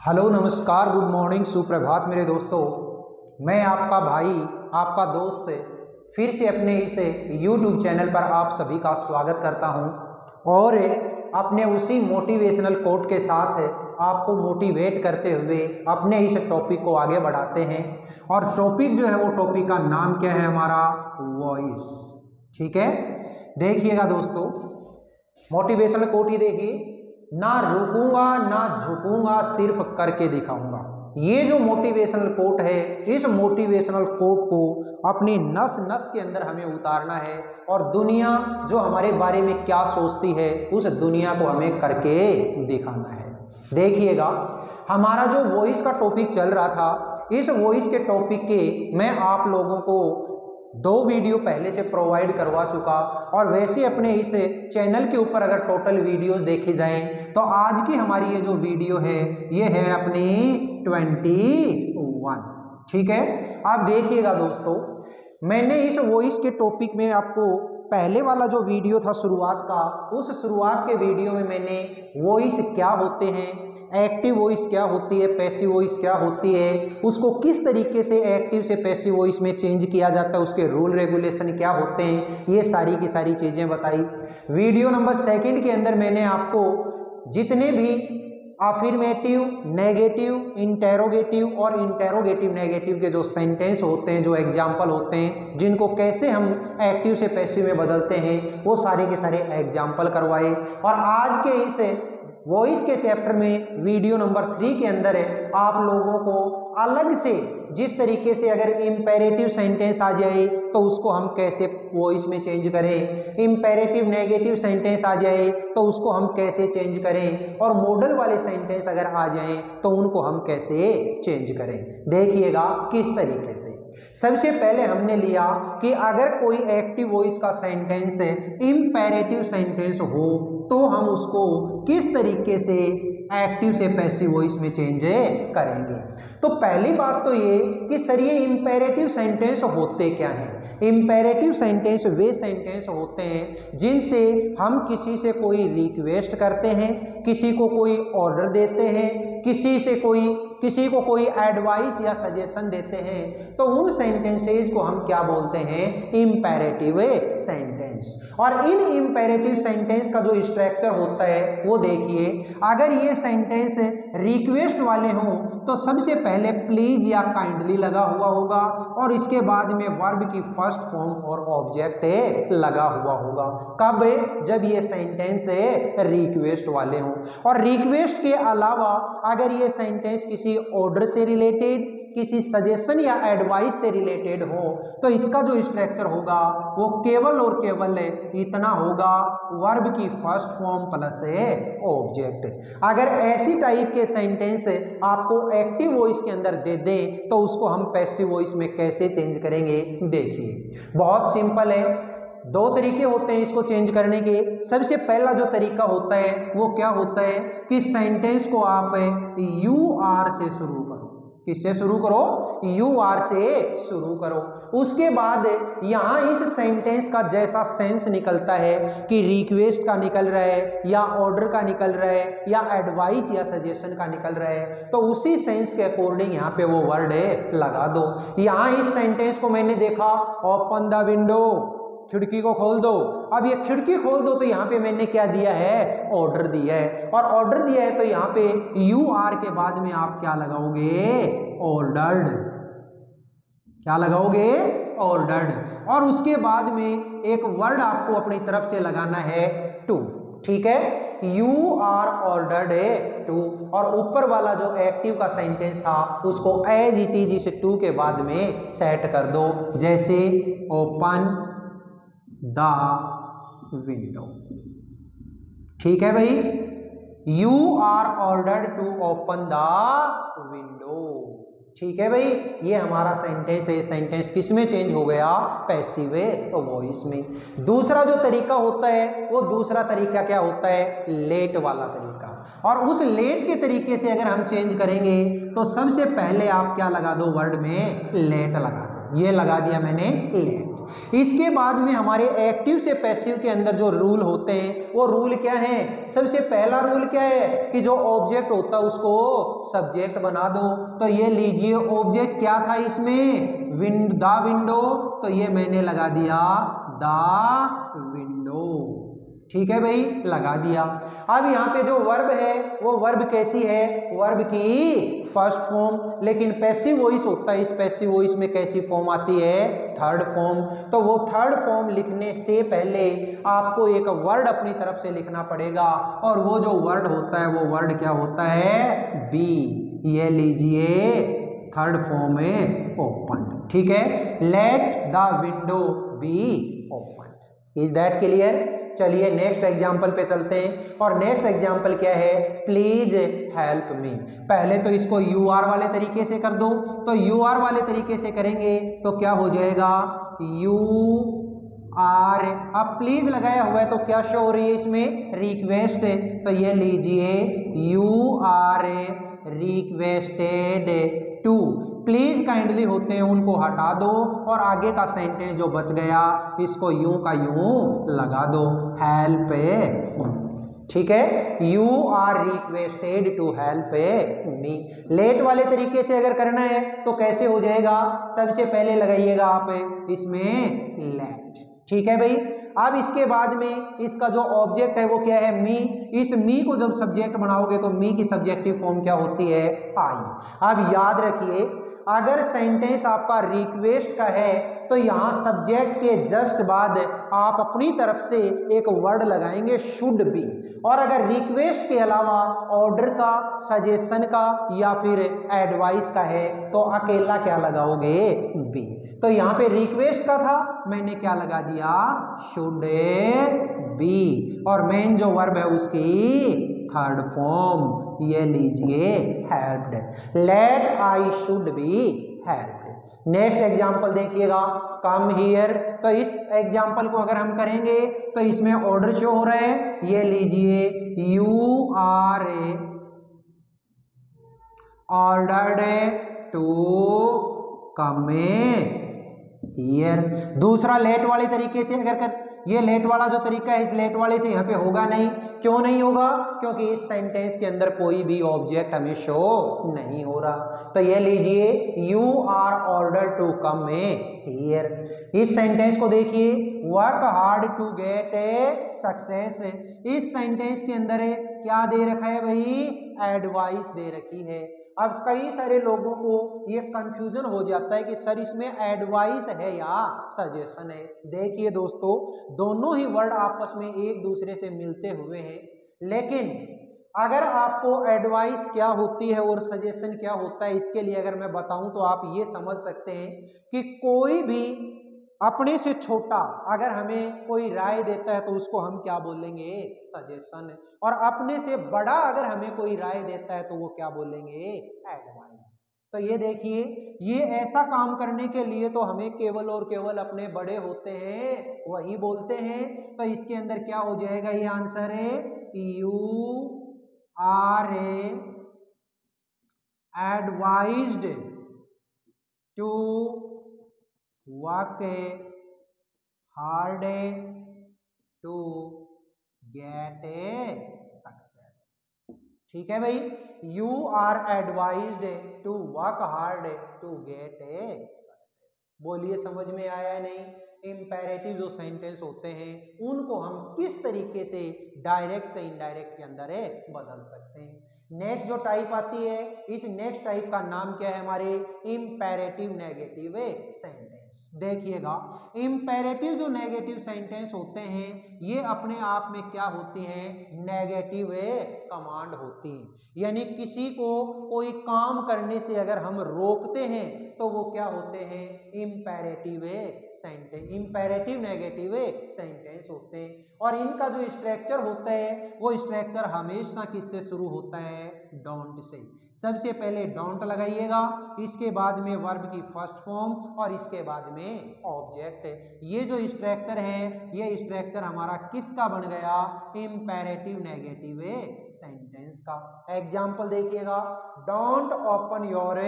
Hello नमस्कार good morning सुप्रभात मेरे दोस्तों। मैं आपका भाई आपका दोस्त फिर से अपने इस YouTube चैनल पर आप सभी का स्वागत करता हूं और अपने उसी मोटिवेशनल कोट के साथ आपको मोटिवेट करते हुए अपने इस टॉपिक को आगे बढ़ाते हैं। और टॉपिक जो है वो टॉपिक का नाम क्या है हमारा, वॉइस। ठीक है, देखिएगा दोस्तों, मोटिवेशनल कोट ही देखिए, ना रुकूंगा ना झुकूंगा सिर्फ करके दिखाऊंगा। ये जो मोटिवेशनल कोट है, इस मोटिवेशनल कोट को अपनी नस नस के अंदर हमें उतारना है और दुनिया जो हमारे बारे में क्या सोचती है उस दुनिया को हमें करके दिखाना है। देखिएगा, हमारा जो वॉइस का टॉपिक चल रहा था, इस वॉइस के टॉपिक के मैं आप लोगों को 2 वीडियो पहले से प्रोवाइड करवा चुका और वैसे अपने इस चैनल के ऊपर अगर टोटल वीडियोस देखी जाएं तो आज की हमारी ये जो वीडियो है ये है अपनी 21। ठीक है, आप देखिएगा दोस्तों, मैंने इस वॉइस के टॉपिक में आपको पहले वाला जो वीडियो था शुरुआत का, उस शुरुआत के वीडियो में मैंने वॉइस क्या होते हैं, एक्टिव वॉइस क्या होती है, पैसिव वॉइस क्या होती है, उसको किस तरीके से एक्टिव से पैसिव वॉइस में चेंज किया जाता है, उसके रूल रेगुलेशन क्या होते हैं, ये सारी की सारी चीज़ें बताई। वीडियो नंबर 2 के अंदर मैंने आपको जितने भी अफर्मेटिव, नेगेटिव, इंटेरोगेटिव और इंटेरोगेटिव नेगेटिव के जो सेंटेंस होते हैं, जो एग्जाम्पल होते हैं, जिनको कैसे हम एक्टिव से पैसिव में बदलते हैं, वो सारे के सारे एग्जाम्पल करवाए। और आज के इस वॉइस के चैप्टर में वीडियो नंबर 3 के अंदर आप लोगों को अलग से जिस तरीके से अगर इम्पेरेटिव सेंटेंस आ जाए तो उसको हम कैसे वॉइस में चेंज करें, इम्पेरेटिव नेगेटिव सेंटेंस आ जाए तो उसको हम कैसे चेंज करें, और मॉडल वाले सेंटेंस अगर आ जाएं तो उनको हम कैसे चेंज करें। देखिएगा किस तरीके से। सबसे पहले हमने लिया कि अगर कोई एक्टिव वॉइस का सेंटेंस इम्पेरेटिव सेंटेंस हो तो हम उसको किस तरीके से एक्टिव से पैसिव वॉइस में चेंज करेंगे। तो पहली बात तो ये कि सर ये इम्पेरेटिव सेंटेंस होते क्या हैं। इम्पेरेटिव सेंटेंस वे सेंटेंस होते हैं जिनसे हम किसी से कोई रिक्वेस्ट करते हैं, किसी को कोई ऑर्डर देते हैं, किसी को कोई एडवाइस या सजेशन देते हैं, तो उन सेंटेंसेज को हम क्या बोलते हैं, इम्पेरेटिव सेंटेंस। और इन इम्पेरेटिव सेंटेंस का जो स्ट्रक्चर होता है वो देखिए, अगर ये सेंटेंस रिक्वेस्ट वाले हों तो सबसे पहले प्लीज या काइंडली लगा हुआ होगा और इसके बाद में वर्ब की फर्स्ट फॉर्म और ऑब्जेक्ट लगा हुआ होगा। कब? जब ये सेंटेंस रिक्वेस्ट वाले हों। और रिक्वेस्ट के अलावा अगर ये सेंटेंस किसी ऑर्डर से रिलेटेड, किसी सजेशन या एडवाइस से रिलेटेड हो तो इसका जो स्ट्रक्चर होगा वो केवल और केवल इतना होगा, वर्ब की फर्स्ट फॉर्म प्लस ऑब्जेक्ट। अगर ऐसी टाइप के सेंटेंस आपको एक्टिव वॉइस के अंदर दे दें तो उसको हम पैसिव वॉइस में कैसे चेंज करेंगे। देखिए बहुत सिंपल है, 2 तरीके होते हैं इसको चेंज करने के। सबसे पहला जो तरीका होता है वो क्या होता है कि सेंटेंस को आप यू आर से शुरू करो। किससे शुरू करो? यू आर से शुरू करो। उसके बाद यहाँ इस सेंटेंस का जैसा सेंस निकलता है कि रिक्वेस्ट का निकल रहा है या ऑर्डर का निकल रहा है या एडवाइस या सजेशन का निकल रहा है, तो उसी सेंस के अकॉर्डिंग यहाँ पे वो वर्ड लगा दो। यहाँ इस सेंटेंस को मैंने देखा, ओपन द विंडो, खिड़की को खोल दो। अब ये खिड़की खोल दो तो यहाँ पे मैंने क्या दिया है, ऑर्डर दिया है। और ऑर्डर दिया है तो यहाँ पे यू आर के बाद में आप क्या लगाओगे, ऑर्डर्ड। क्या लगाओगे, ऑर्डर्ड। और उसके बाद में एक वर्ड आपको अपनी तरफ से लगाना है, टू। ठीक है, यू आर ऑर्डर्ड टू। और ऊपर वाला जो एक्टिव का सेंटेंस था उसको एज इट इज इस टू के बाद में सेट कर दो, जैसे ओपन द विंडो। ठीक है भाई, you are ordered to open the window. ठीक है भाई, ये हमारा सेंटेंस है। सेंटेंस किस में चेंज हो गया, पैसिव वॉइस में। दूसरा जो तरीका होता है वो दूसरा तरीका क्या होता है, लेट वाला तरीका। और उस लेट के तरीके से अगर हम चेंज करेंगे तो सबसे पहले आप क्या लगा दो, वर्ड में लेट लगा दो। ये लगा दिया मैंने लेट। इसके बाद में हमारे एक्टिव से पैसिव के अंदर जो रूल होते हैं वो रूल क्या है? सबसे पहला रूल क्या है कि जो ऑब्जेक्ट होता है उसको सब्जेक्ट बना दो। तो ये लीजिए ऑब्जेक्ट क्या था इसमें? द विंडो, तो ये मैंने लगा दिया द विंडो। ठीक है भाई, लगा दिया। अब यहाँ पे जो वर्ब है वो वर्ब कैसी है? वर्ब की फर्स्ट फॉर्म। लेकिन पैसिव वॉइस होता है, इस पैसिव वॉइस में कैसी फॉर्म आती है? Third form. तो वो थर्ड फॉर्म लिखने से पहले आपको एक वर्ड अपनी तरफ से लिखना पड़ेगा, और वो जो वर्ड होता है वो वर्ड क्या होता है? बी। ये लीजिए थर्ड फॉर्म है ओपन। ठीक है, let the window be open. Is that clear? चलिए नेक्स्ट एग्जाम्पल पे चलते हैं, और नेक्स्ट एग्जाम्पल क्या है? Please help me. पहले तो इसको यू आर वाले तरीके से कर दो। तो यू आर वाले तरीके से करेंगे तो क्या हो जाएगा? You are. अब प्लीज लगाया हुआ है तो क्या शो हो रही है इसमें? रिक्वेस्ट। तो ये लीजिए you are requested to. Please kindly होते हैं उनको हटा दो, और आगे का सेंटेंस जो बच गया इसको यूं का यूं लगा दो, हेल्प। ठीक है, you are requested to help me. Let वाले तरीके से अगर करना है तो कैसे हो जाएगा? सबसे पहले लगाइएगा आप इसमें लेट। ठीक है भाई। अब इसके बाद में इसका जो ऑब्जेक्ट है वो क्या है? मी। इस मी को जब सब्जेक्ट बनाओगे तो मी की सब्जेक्टिव फॉर्म क्या होती है? आई। अब याद रखिए, अगर सेंटेंस आपका रिक्वेस्ट का है तो यहाँ सब्जेक्ट के जस्ट बाद आप अपनी तरफ से एक वर्ड लगाएंगे शुड बी, और अगर रिक्वेस्ट के अलावा ऑर्डर का, सजेशन का या फिर एडवाइस का है तो अकेला क्या लगाओगे? बी। तो यहाँ पे रिक्वेस्ट का था, मैंने क्या लगा दिया? शुड बी, और मेन जो वर्ब है उसकी थर्ड फॉर्म, ये लीजिए helped. Let I should be helped. Next example देखिएगा, कम हियर। तो इस एग्जाम्पल को अगर हम करेंगे तो इसमें ऑर्डर शो हो रहा है, ये लीजिए you are ordered to come here. दूसरा लेट वाले तरीके से अगर कर, ये लेट वाला जो तरीका है इस लेट वाले से यहाँ पे होगा नहीं। क्यों नहीं होगा? क्योंकि इस सेंटेंस के अंदर कोई भी ऑब्जेक्ट हमें शो नहीं हो रहा। तो ये लीजिए you are order to come here. इस सेंटेंस को देखिए, work hard to get a success. इस सेंटेंस के अंदर क्या दे रखा है भाई? एडवाइस दे रखी है। अब कई सारे लोगों को ये कंफ्यूजन हो जाता है कि सर इसमें एडवाइस है या सजेशन है। देखिए दोस्तों, दोनों ही वर्ड आपस में एक दूसरे से मिलते हुए हैं, लेकिन अगर आपको एडवाइस क्या होती है और सजेशन क्या होता है इसके लिए अगर मैं बताऊं तो आप ये समझ सकते हैं कि कोई भी अपने से छोटा अगर हमें कोई राय देता है तो उसको हम क्या बोलेंगे? सजेशन। और अपने से बड़ा अगर हमें कोई राय देता है तो वो क्या बोलेंगे? एडवाइस। तो ये देखिए, ये ऐसा काम करने के लिए तो हमें केवल और केवल अपने बड़े होते हैं वही बोलते हैं। तो इसके अंदर क्या हो जाएगा? ये आंसर है you are advised to work hard to get a success. ठीक है भाई, you are advised to work hard to get a success. बोलिए समझ में आया नहीं? इंपेरेटिव जो सेंटेंस होते हैं उनको हम किस तरीके से डायरेक्ट से इनडायरेक्ट के अंदर बदल सकते हैं। नेक्स्ट जो टाइप आती है, इस नेक्स्ट टाइप का नाम क्या है हमारे? Imperative negative sentence. देखिएगा, इंपेरेटिव जो नेगेटिव सेंटेंस होते हैं ये अपने आप में क्या होती हैं? नेगेटिव कमांड होती हैं। यानी किसी को कोई काम करने से अगर हम रोकते हैं तो वो क्या होते हैं? Imperative sentence, imperative negative sentence होते हैं। और इनका जो स्ट्रक्चर होता है वो स्ट्रक्चर हमेशा किससे शुरू होता है? Don't say. सबसे पहले डोंट लगाइएगा, इसके बाद में वर्ब की फर्स्ट फॉर्म और इसके बाद में ऑब्जेक्ट। ये जो स्ट्रक्चर है ये स्ट्रक्चर हमारा किसका बन गया? इंपेरेटिव नेगेटिव सेंटेंस का। एग्जाम्पल देखिएगा, डोंट ओपन योर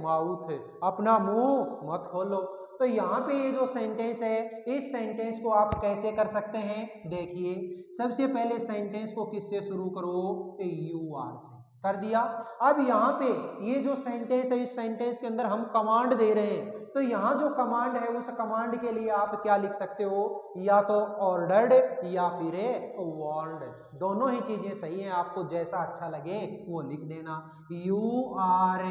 माउथ। अपना मुंह मत खोलो। तो यहाँ पे ये जो सेंटेंस है, इस सेंटेंस को आप कैसे कर सकते हैं, देखिए सबसे पहले सेंटेंस को किससे शुरू करो, यू आर से कर दिया। अब यहाँ पे ये जो सेंटेंस है, इस सेंटेंस के अंदर हम कमांड दे रहे हैं, तो यहाँ जो कमांड है उस कमांड के लिए आप क्या लिख सकते हो, या तो ऑर्डर्ड या फिर वार्नड, दोनों ही चीजें सही हैं, आपको जैसा अच्छा लगे वो लिख देना। You are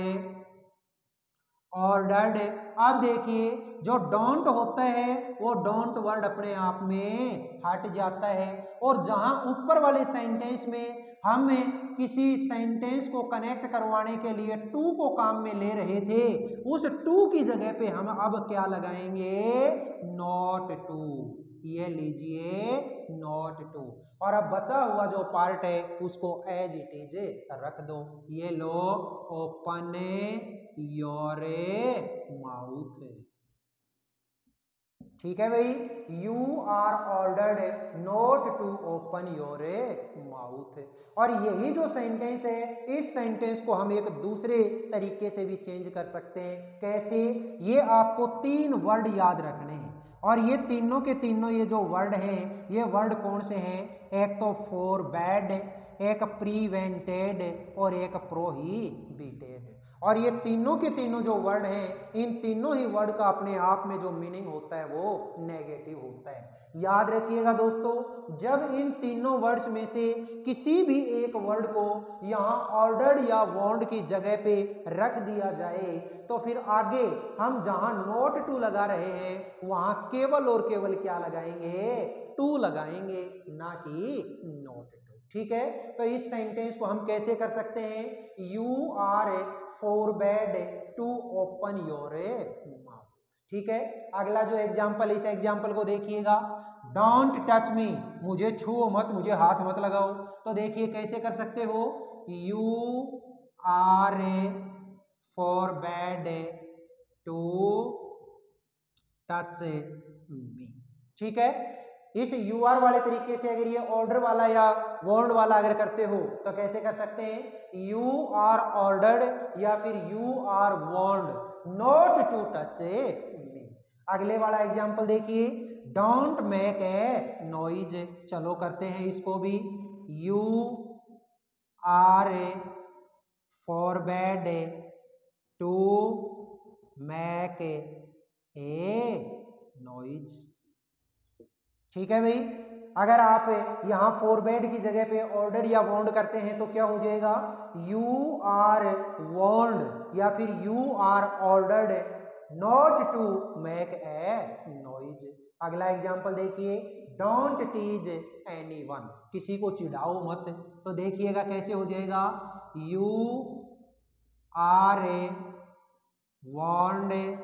ordered. अब देखिए जो डोंट होता है वो डोंट वर्ड अपने आप में हट जाता है, और जहां ऊपर वाले सेंटेंस में हम किसी सेंटेंस को कनेक्ट करवाने के लिए टू को काम में ले रहे थे, उस टू की जगह पे हम अब क्या लगाएंगे, नॉट टू। ये लीजिए नॉट टू, और अब बचा हुआ जो पार्ट है उसको एज इट इज रख दो। ये लो, ओपन योर माउथ। ठीक है भाई, you are ordered not to open your mouth. और यही जो सेंटेंस है, इस सेंटेंस को हम एक दूसरे तरीके से भी चेंज कर सकते हैं। कैसे, ये आपको 3 वर्ड याद रखने हैं, और ये तीनों के तीनों ये जो वर्ड हैं, ये वर्ड कौन से हैं, एक तो फोरबैड, एक प्रीवेंटेड और एक प्रोहिबिटेड। और ये तीनों के तीनों जो वर्ड हैं, इन तीनों ही वर्ड का अपने आप में जो मीनिंग होता है वो नेगेटिव होता है। याद रखिएगा दोस्तों, जब इन तीनों वर्ड्स में से किसी भी एक वर्ड को यहाँ ऑर्डर्ड या वार्नड की जगह पे रख दिया जाए, तो फिर आगे हम जहां नॉट टू लगा रहे हैं वहां केवल और केवल क्या लगाएंगे, टू लगाएंगे, ना कि नॉट टू। ठीक है, तो इस सेंटेंस को हम कैसे कर सकते हैं, you are forbade to open your mouth. ठीक है, अगला जो एग्जाम्पल, इस एग्जाम्पल को देखिएगा, डोंट टच मी, मुझे छुओ मत, मुझे हाथ मत लगाओ। तो देखिए कैसे कर सकते हो, you are forbade to touch me. ठीक है, इस यू आर वाले तरीके से अगर ये ऑर्डर वाला या वार्नड वाला अगर करते हो तो कैसे कर सकते हैं, यू आर ऑर्डर्ड या फिर you are warned not to touch me. अगले वाला एग्जांपल देखिए, डोंट मेक ए नॉइज, चलो करते हैं इसको भी, you are forbade to make a noise. ठीक है भाई, अगर आप यहाँ फोरबैड की जगह पे ऑर्डर या वार्नड करते हैं तो क्या हो जाएगा, यू आर वार्नड या फिर you are ordered not to make a noise. अगला एग्जांपल देखिए, डोंट टीज एनीवन, किसी को चिढ़ाओ मत। तो देखिएगा कैसे हो जाएगा, you are warned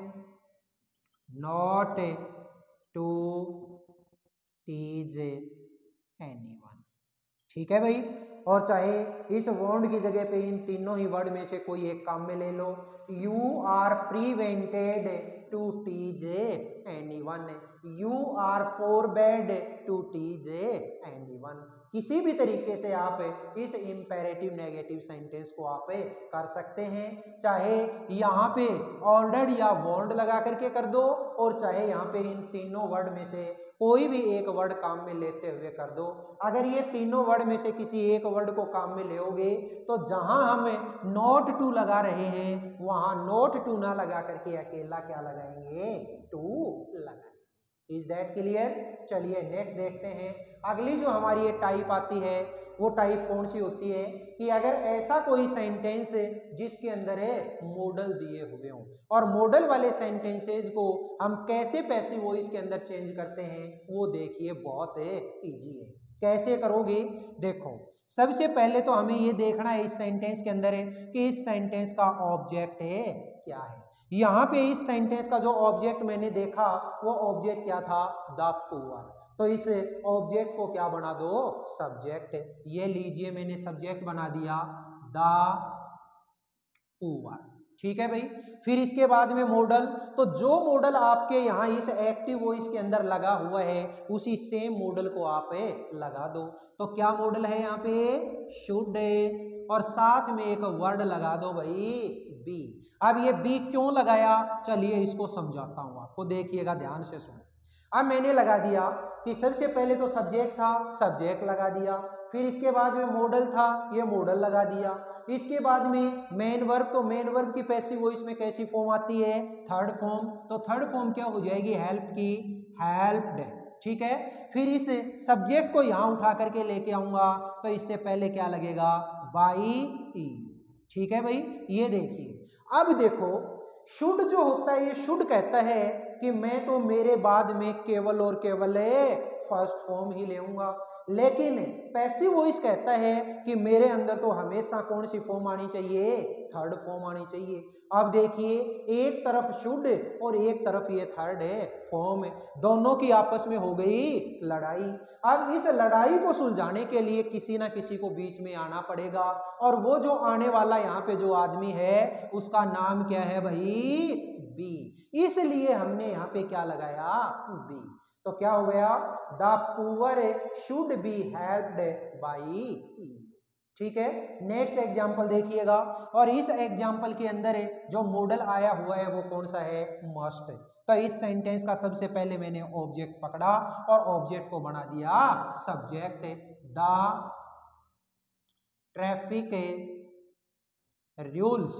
not to tease anyone. ठीक है भाई, और चाहे इस वार्नड की जगह पे इन तीनों ही वर्ड में से कोई एक काम में ले लो, you are prevented to tease anyone, you are forbade to tease anyone. किसी भी तरीके से आप इस इंपेरेटिव नेगेटिव सेंटेंस को आप कर सकते हैं, चाहे यहाँ पे ऑर्डर्ड या वार्नड लगा करके कर दो, और चाहे यहाँ पे इन तीनों वर्ड में से कोई भी एक वर्ड काम में लेते हुए कर दो। अगर ये तीनों वर्ड में से किसी एक वर्ड को काम में लेओगे तो जहां हम नॉट टू लगा रहे हैं वहां नॉट टू ना लगा करके अकेला क्या लगाएंगे, टू लगाएंगे। Is that clear? चलिए नेक्स्ट देखते हैं। अगली जो हमारी ये टाइप आती है वो टाइप कौन सी होती है कि अगर ऐसा कोई सेंटेंस जिसके अंदर मॉडल दिए हुए हों, और मॉडल वाले सेंटेंसेज को हम कैसे पैसिव वॉइस के अंदर चेंज करते हैं वो देखिए, बहुत इजी है। कैसे करोगे, देखो सबसे पहले तो हमें ये देखना है इस सेंटेंस के अंदर कि इस सेंटेंस का ऑब्जेक्ट क्या है। यहाँ पे इस सेंटेंस का जो ऑब्जेक्ट मैंने देखा वो ऑब्जेक्ट क्या था, द पुअर। तो इस ऑब्जेक्ट को क्या बना दो, सब्जेक्ट। ये लीजिए मैंने सब्जेक्ट बना दिया द पुअर। ठीक है भाई, फिर इसके बाद में मॉडल, तो जो मॉडल आपके यहाँ इस एक्टिव वॉइस के अंदर लगा हुआ है उसी सेम मॉडल को आप लगा दो। तो क्या मॉडल है यहाँ पे, शुड, और साथ में एक वर्ड लगा दो भाई बी। अब ये बी क्यों लगाया, चलिए इसको समझाता हूं आपको, देखिएगा ध्यान से सुनो। अब मैंने लगा दिया कि सबसे पहले तो सब्जेक्ट था, सब्जेक्ट लगा दिया, फिर इसके बाद में मॉडल था, ये मॉडल लगा दिया, इसके बाद में मेन वर्ब, तो मेन वर्ब की पैसिव वॉइस में कैसी फॉर्म आती है, थर्ड फॉर्म, तो थर्ड फॉर्म क्या हो जाएगी, हेल्प की, हेल्प्ड, ठीक है। फिर इस सब्जेक्ट को यहां उठा करके लेके आऊंगा, तो इससे पहले क्या लगेगा, बाई ई, ठीक है भाई। ये देखिए, अब देखो शुड जो होता है, ये शुड कहता है कि मैं तो मेरे बाद में केवल और केवल फर्स्ट फॉर्म ही लेऊंगा, लेकिन पैसिव वॉइस कहता है कि मेरे अंदर तो हमेशा कौन सी फॉर्म आनी चाहिए, थर्ड फॉर्म आनी चाहिए। अब देखिए, एक तरफ शुड और एक तरफ ये थर्ड है फॉर्म, दोनों की आपस में हो गई लड़ाई। अब इस लड़ाई को सुलझाने के लिए किसी ना किसी को बीच में आना पड़ेगा, और वो जो आने वाला यहाँ पे जो आदमी है उसका नाम क्या है भाई, बी। इसलिए हमने यहाँ पे क्या लगाया, बी। तो क्या हो गया, the poor should be helped by you, ठीक है। नेक्स्ट एग्जाम्पल देखिएगा, और इस एग्जाम्पल के अंदर जो मॉडल आया हुआ है वो कौन सा है, मस्ट। तो इस सेंटेंस का सबसे पहले मैंने ऑब्जेक्ट पकड़ा और ऑब्जेक्ट को बना दिया subject. The traffic rules,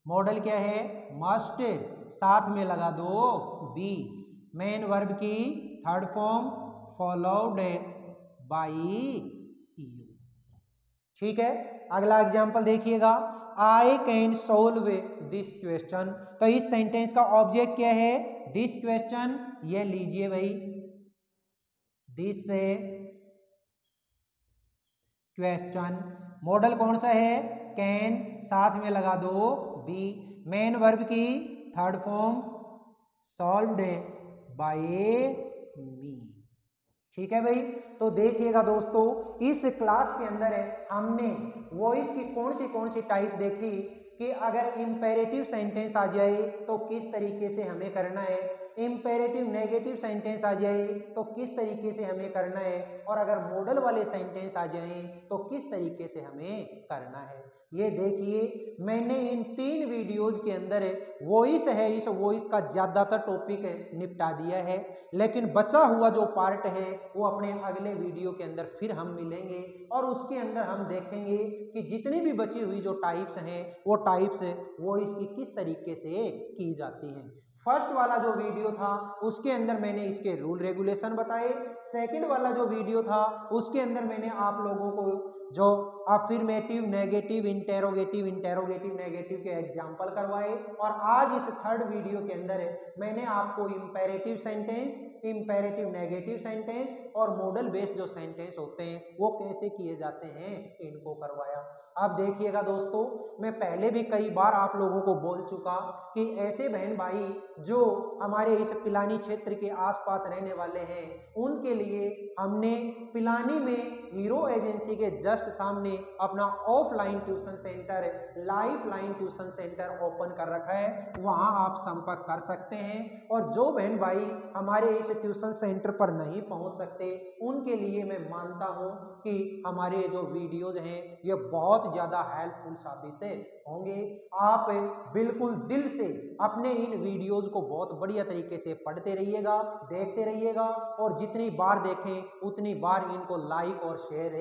model क्या है, मस्ट, साथ में लगा दो बी, मेन वर्ब की third form followed by you, ठीक है। अगला एग्जांपल देखिएगा, I can solve this question. तो इस सेंटेंस का ऑब्जेक्ट क्या है, दिस क्वेश्चन, ये लीजिए भाई, दिस क्वेश्चन। मॉडल कौन सा है, कैन, साथ में लगा दो बी, मेन वर्ब की थर्ड फॉर्म सॉल्व्ड बाय मी, ठीक है भाई। तो देखिएगा दोस्तों, इस क्लास के अंदर हमने वॉइस की कौन सी टाइप देखी कि अगर इंपेरेटिव सेंटेंस आ जाए तो किस तरीके से हमें करना है, इंपेरेटिव नेगेटिव सेंटेंस आ जाए तो किस तरीके से हमें करना है, और अगर मॉडल वाले सेंटेंस आ जाएं तो किस तरीके से हमें करना है। ये देखिए, मैंने इन 3 वीडियोज के अंदर वॉइस है, इस वॉइस का ज़्यादातर टॉपिक निपटा दिया है, लेकिन बचा हुआ जो पार्ट है वो अपने अगले वीडियो के अंदर फिर हम मिलेंगे, और उसके अंदर हम देखेंगे कि जितनी भी बची हुई जो टाइप्स हैं वो टाइप्स वॉइस की किस तरीके से की जाती हैं। फर्स्ट वाला जो वीडियो था उसके अंदर मैंने इसके रूल रेगुलेशन बताए, सेकंड वाला जो वीडियो था उसके अंदर मैंने आप लोगों को जो affirmative, negative, interrogative, interrogative negative के एग्जाम्पल करवाए, और आज इस थर्ड वीडियो के अंदर मैंने आपको imperative sentence, imperative negative sentence और मॉडल बेस्ड जो सेंटेंस होते हैं वो कैसे किए जाते हैं इनको करवाया। अब देखिएगा दोस्तों, मैं पहले भी कई बार आप लोगों को बोल चुका कि ऐसे बहन भाई जो हमारे इस पिलानी क्षेत्र के आसपास रहने वाले हैं उनके लिए हमने पिलानी में हीरो एजेंसी के जस्ट सामने अपना offline tuition centre, life line tuition centre open कर रखा है, वहां आप संपर्क कर सकते हैं। और जो बहन भाई हमारे इस ट्यूशन सेंटर पर नहीं पहुंच सकते उनके लिए मैं मानता हूं कि हमारे जो वीडियोज हैं ये बहुत ज़्यादा हेल्पफुल साबित होंगे। आप बिल्कुल दिल से अपने इन वीडियोज को बहुत बढ़िया तरीके से पढ़ते रहिएगा, देखते रहिएगा, और जितनी बार देखें उतनी बार इनको लाइक और शेयर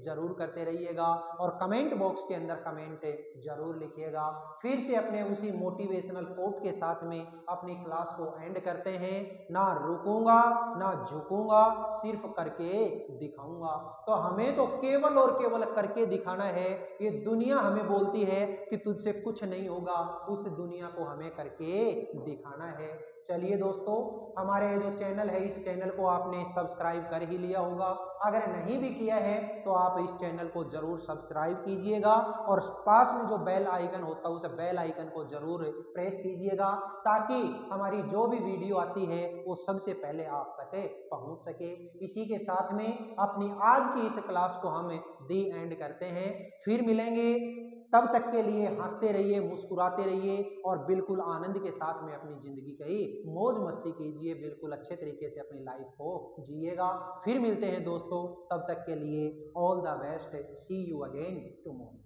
जरूर करते रहिएगा, और कमेंट बॉक्स के अंदर कमेंट जरूर लिखिएगा। फिर से अपने उसी मोटिवेशनल कोट के साथ में अपनी क्लास को एंड करते हैं, ना रुकूंगा ना झुकूंगा, सिर्फ करके दिखाऊंगा। तो हमें तो केवल और केवल करके दिखाना है। ये दुनिया हमें बोलती है कि तुझसे कुछ नहीं होगा, उस दुनिया को हमें करके दिखाना है। चलिए दोस्तों, हमारे जो चैनल है इस चैनल को आपने सब्सक्राइब कर ही लिया होगा, अगर नहीं भी किया है तो आप इस चैनल को जरूर सब्सक्राइब कीजिएगा, और पास में जो बेल आइकन होता है उस बेल आइकन को जरूर प्रेस कीजिएगा, ताकि हमारी जो भी वीडियो आती है वो सबसे पहले आप तक पहुंच सके। इसी के साथ में अपनी आज की इस क्लास को हम दी एंड करते हैं, फिर मिलेंगे, तब तक के लिए हंसते रहिए, मुस्कुराते रहिए, और बिल्कुल आनंद के साथ में अपनी ज़िंदगी की मौज मस्ती कीजिए, बिल्कुल अच्छे तरीके से अपनी लाइफ को जिएगा। फिर मिलते हैं दोस्तों, तब तक के लिए all the best, see you again tomorrow.